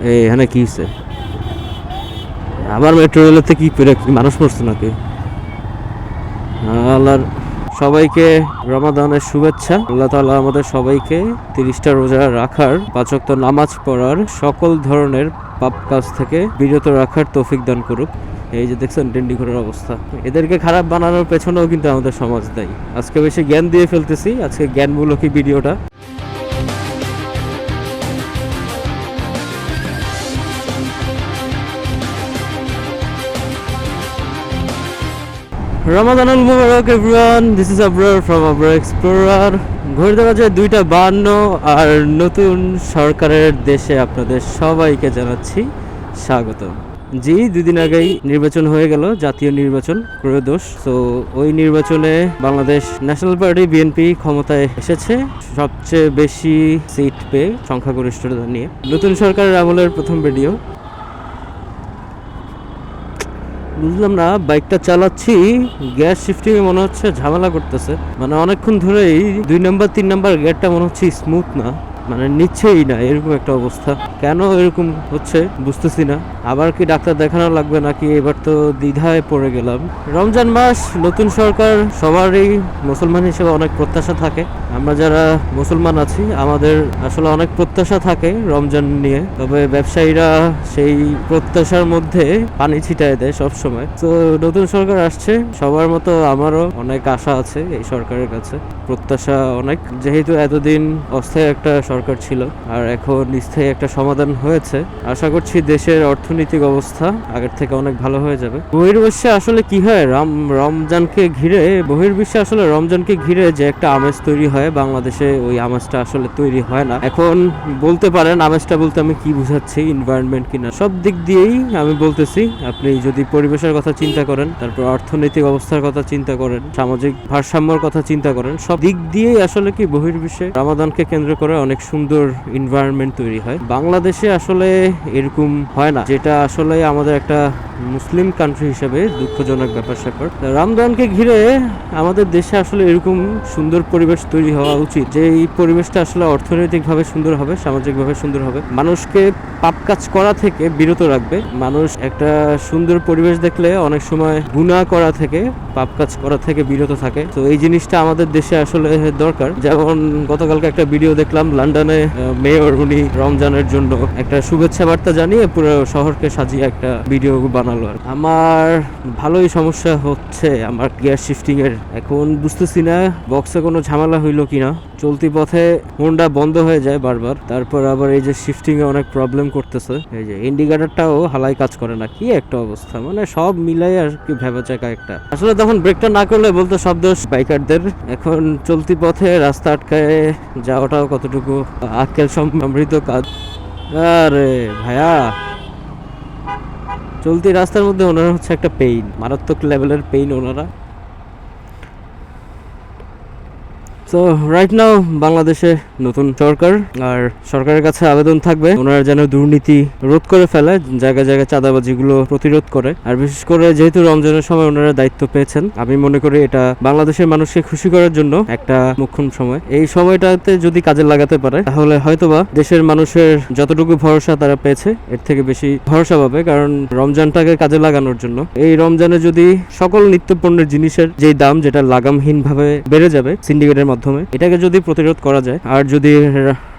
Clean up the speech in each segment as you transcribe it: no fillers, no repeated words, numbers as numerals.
এখানে কি হচ্ছে? আবার মেট্রো রেলেতে কি মানুষ মরছে নাকি? আল্লাহর সবাইকে রমাদানের শুভেচ্ছা। আল্লাহ তাআলা আমাদের সবাইকে 30টা রোজা রাখার, 5 ওয়াক্ত নামাজ পড়ার, সকল ধরনের পাপ কাজ থেকে বিরত রাখার তৌফিক দান করুক। এই যে দেখছেন ডেন্ডিঘরের অবস্থা, এদেরকে খারাপ বানানোর পেছনেও কিন্তু আমাদের সমাজ দায়ী। আজকে বেশি জ্ঞান দিয়ে ফেলতেছি, আজকে জ্ঞানমূলকী ভিডিওটা। রমাদানুল মুবারক everyone, this is Abrar from Abrar Explorer. ঘড়িতে বাজে 2:52 আর নতুন সরকারের দেশে আপনাদের সবাইকে জানাচ্ছি স্বাগত। জি, 2 দিন আগেই নির্বাচন হয়ে গেল, জাতীয় নির্বাচন ত্রয়োদশ। তো ওই নির্বাচনে বাংলাদেশ ন্যাশনাল পার্টি বিএনপি ক্ষমতায় এসেছে, সবচেয়ে বেশি সিট পেয়ে সংখ্যাগরিষ্ঠতা নিয়ে। নতুন সরকারের আমলের প্রথম ভিডিও। বুঝলাম না, বাইকটা চালাচ্ছি, গ্যাস শিফটিং এ মনে হচ্ছে ঝামেলা করতেছে। মানে অনেকক্ষণ ধরেই 2 নাম্বার 3 নাম্বার গিয়ারটা মনে হচ্ছে স্মুথ না, মানে নিচ্ছেই না, এরকম একটা অবস্থা। কেন এরকম হচ্ছে বুঝতেছি না। আবার কি ডাক্তার দেখানো লাগবে নাকি? এবার তো দ্বিধায় পড়ে গেলাম। রমজান মাস, নতুন সরকার, সবারই মুসলমান হিসেবে অনেক প্রত্যাশা থাকে। আমরা যারা মুসলমান আছি আমাদের আসলে অনেক প্রত্যাশা থাকে রমজান নিয়ে, তবে ব্যবসায়ীরা সেই প্রত্যাশার মধ্যে পানি ছিটায় দেয় সব সময়। তো নতুন সরকার আসছে, সবার মতো আমারও অনেক আশা আছে এই সরকারের কাছে, প্রত্যাশা অনেক। যেহেতু এতদিন অস্থায়ী একটা সরকার ছিল আর এখন স্থায়ী একটা সমাধান হয়েছে, আশা করছি দেশের অর্থনৈতিক অবস্থা আগের থেকে অনেক ভালো হয়ে যাবে। বহির্বিশ্বে আসলে কি হয়, রমজানকে ঘিরে, বহির্বিশ্বে আসলে রমজানকে ঘিরে যে একটা আমেজ তৈরি হয়, বাংলাদেশে ওই আমেজটা আসলে তৈরি হয় না। এখন বলতে পারেন আমেজটা বলতে আমি কি বুঝাচ্ছি, এনভায়রনমেন্ট কিনা, সব দিক দিয়েই আমি বলতেছি। আপনি যদি পরিবেশের কথা চিন্তা করেন, তারপর অর্থনৈতিক অবস্থার কথা চিন্তা করেন, সামাজিক ভারসাম্যের কথা চিন্তা করেন, সব দিক দিয়েই আসলে কি বহির্বিশ্বে রমাদানকে কেন্দ্র করে অনেক সুন্দর এনভায়রনমেন্ট তৈরি হয়। বাংলাদেশে আসলে এরকম হয় না, যেটা আসলে আমাদের একটা মুসলিম কান্ট্রি হিসেবে দুঃখজনক ব্যাপার স্যাপার। রমজানকে ঘিরে আমাদের দেশে আসলে এরকম সুন্দর পরিবেশ তৈরি হওয়া উচিত, যে এই পরিবেশটা আসলে অর্থনৈতিকভাবে সুন্দর হবে, সামাজিকভাবে সুন্দর হবে, মানুষকে পাপ কাজ করা থেকে বিরত রাখবে। মানুষ একটা সুন্দর পরিবেশ দেখলে অনেক সময় গুনাহ করা থেকে, পাপ কাজ করা থেকে বিরত থাকে। তো এই জিনিসটা আমাদের দেশে আসলে দরকার। যেমন গতকালকে একটা ভিডিও দেখলাম, লন্ডনে মেয়র উনি রমজানের জন্য একটা শুভেচ্ছা বার্তা জানিয়ে পুরো শহরকে সাজিয়ে একটা ভিডিও বানালো। আমার ভালোই সমস্যা হচ্ছে আমার গিয়ার শিফটিং এর। এখন বুঝতেছি না বক্সে কোনো ঝামেলা হইলো কিনা। চলতি পথে হোন্ডা বন্ধ হয়ে যায় বারবার, তারপর আবার এই যে শিফটিং এ অনেক প্রবলেম করতেছে। এই যে ইন্ডিকেটরটাও হালাই কাজ করে না, কি একটা অবস্থা, মানে সব মিলাই আর কি ভেবাচাকা একটা। আসলে তখন ব্রেকটা না করলে বলতো সব দোষ বাইকারদের। এখন চলতি পথে রাস্তা আটকায় যাওয়াটাও কতটুকু আক্কেল সমৃদ্ধ কাজ। আরে ভাইয়া, চলতি রাস্তার মধ্যে ওনারা হচ্ছে একটা পেইন, মারাত্মক লেভেলের পেইন ওনারা। তো রাইট নাও বাংলাদেশে নতুন সরকার, আর সরকারের কাছে আবেদন থাকবে ওনারা যেন দুর্নীতি রোধ করে ফেলে, জায়গায় জায়গায় চাঁদাবাজিগুলো প্রতিরোধ করে। আর বিশেষ করে যেহেতু রমজানের সময় ওনারা দায়িত্ব পেয়েছেন, আমি মনে করি এটা বাংলাদেশের মানুষকে খুশি করার জন্য একটা মোক্ষম সময়। এই সময়টাতে যদি কাজে লাগাতে পারে তাহলে হয়তোবা দেশের মানুষের যতটুকু ভরসা তারা পেয়েছে এর থেকে বেশি ভরসা পাবে। কারণ রমজানটাকে কাজে লাগানোর জন্য, এই রমজানে যদি সকল নিত্য পণ্যের জিনিসের যেই দাম, যেটা লাগামহীন ভাবে বেড়ে যাবে সিন্ডিকেটের মাধ্যমে, এটাকে যদি প্রতিরোধ করা যায়, আর যদি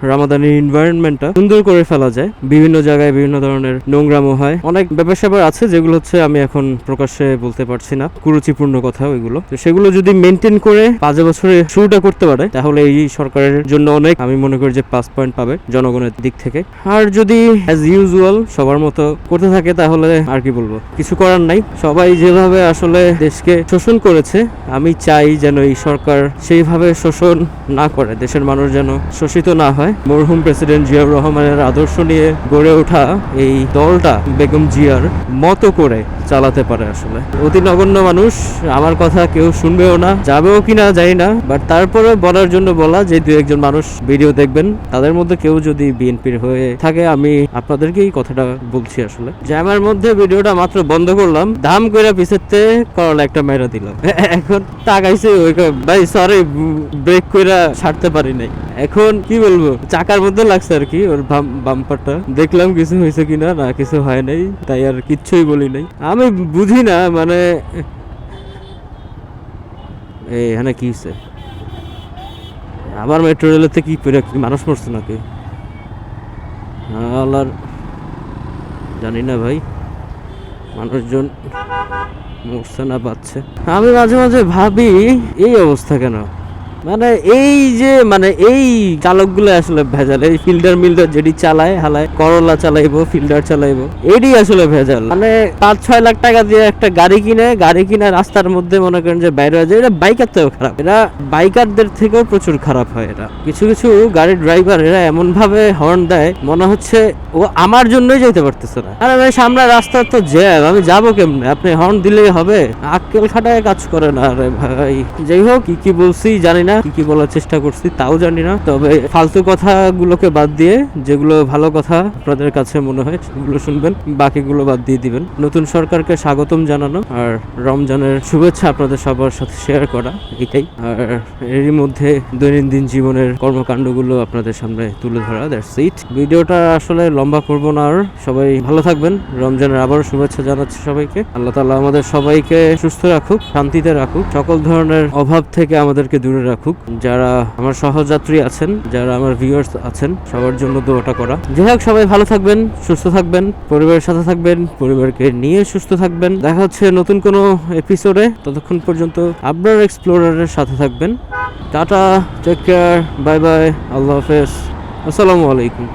রামাদানের এনভায়রনমেন্টটা সুন্দর করে ফেলা যায়, বিভিন্ন জায়গায় বিভিন্ন ধরনের নোংরামো হয়, অনেক ব্যাপার স্যাপার আছে যেগুলো হচ্ছে আমি এখন প্রকাশ্যে বলতে পারছি না, কুরুচিপূর্ণ কথা ওইগুলো। তো সেগুলো যদি মেনটেন করে 5 বছরে শুরুটা করতে পারে তাহলে এই সরকারের জন্য অনেক, আমি মনে করি যে 5 পয়েন্ট পাবে জনগণের দিক থেকে। আর যদি অ্যাজ ইউজুয়াল সবার মতো করতে থাকে তাহলে আর কি বলবো, কিছু করার নাই। সবাই যেভাবে আসলে দেশকে শোষণ করেছে, আমি চাই যেন এই সরকার সেইভাবে শোষণ না করে, দেশের মানুষ যেন শোষিত না হয়। মরহুম প্রেসিডেন্ট জিয়াউর রহমানের আদর্শ নিয়ে গড়ে ওঠা এই দলটা বেগম জিয়ার মতো করে চালাতে পারে। আসলে অতি নগণ্য মানুষ, আমার কথা কেউ শুনবেও না, যাবেও কিনা জানি না, বাট তারপরে বলার জন্য বলা, যে 2-1 মানুষ ভিডিও দেখবেন তাদের মধ্যে কেউ যদি বিএনপির হয়ে থাকে, আমি আপনাদেরকে এই কথাটা বলছি। আসলে জ্যামের মধ্যে ভিডিওটা মাত্র বন্ধ করলাম, দাম কইরা পিছেতে করলা একটা মেরা দিলাম, এখন তাকাইছে ওই ভাই সরি ব্রেক কইরা ছাড়তে পারি নাই। এখন কি বলবো, চাকার মধ্যে লাগছে আর কি ওর বাম্পারটা। দেখলাম কিছু হয়েছে কিনা, না কিছু হয় নাই, তাই আর কিচ্ছুই বলি নাই। আমি বুঝি না মানে এখানে কি হয়েছে, আবার মেট্রো রেলেতে কি মানুষ মরছে নাকি আল্লাহর জানি না ভাই, মানুষজন মরছে না বাঁচছে। আমি মাঝে মাঝে ভাবি এই অবস্থা কেন, মানে এই যে মানে এই চালকগুলো আসলে ভেজাল। এই ফিল্ডার মিল্ডার যেটি চালায় হালায়, করলা চালাইবো ফিল্ডার চালাইবো, এটি আসলে ভেজাল। মানে 5-6 লাখ টাকা দিয়ে একটা গাড়ি কিনে রাস্তার মধ্যে মনে করেন যে বাইরে যায়, এটা বাইকার থেকেও খারাপ, এরা বাইকারদের থেকেও প্রচুর খারাপ হয়। এরা কিছু কিছু গাড়ির ড্রাইভার এরা এমন ভাবে হর্ন দেয় মনে হচ্ছে ও আমার জন্যই যেতে পারতেছে না। আরে ভাই সামনে রাস্তা তো জ্যাম, আমি যাবো কেমনে? আপনি হর্ন দিলেই হবে? আক্কেল খাটায় কাজ করে না রে ভাই। যাই হোক, কি বলছি জানি না, কি বলার চেষ্টা করছি তাও জানি না। তবে ফালতু কথাগুলোকে বাদ দিয়ে যেগুলো ভালো কথা আপনাদের কাছে মনে হয় সেগুলো শুনবেন, বাকিগুলো বাদ দিয়ে দিবেন। নতুন সরকারকে স্বাগতম জানানো আর রমজানের শুভেচ্ছা আপনাদের সবার সাথে শেয়ার করা, এটাই। আর এরই মধ্যে দৈনন্দিন জীবনের কর্মকাণ্ডগুলো আপনাদের সামনে তুলে ধরা, দ্যাটস ইট। ভিডিওটা আসলে লম্বা করব না আর। সবাই ভালো থাকবেন, রমজানের আবারও শুভেচ্ছা জানাচ্ছি সবাইকে। আল্লাহ তাআলা আমাদের সবাইকে সুস্থ রাখুক, শান্তিতে রাখুক, সকল ধরনের অভাব থেকে আমাদেরকে দূরে রাখুক। যারা আমার সহযাত্রী আছেন, যারা আমার ভিউয়ার্স আছেন, সবার জন্য দোয়াটা করা। যাই হোক, সবাই ভালো থাকবেন, সুস্থ থাকবেন, পরিবারের সাথে থাকবেন, পরিবারকে নিয়ে সুস্থ থাকবেন। দেখা হচ্ছে নতুন কোনো এপিসোডে। ততক্ষণ পর্যন্ত আবরার এক্সপ্লোরারের সাথে থাকবেন। Tata, take care, bye bye, আল্লাহ হাফেজ, আসসালামু আলাইকুম।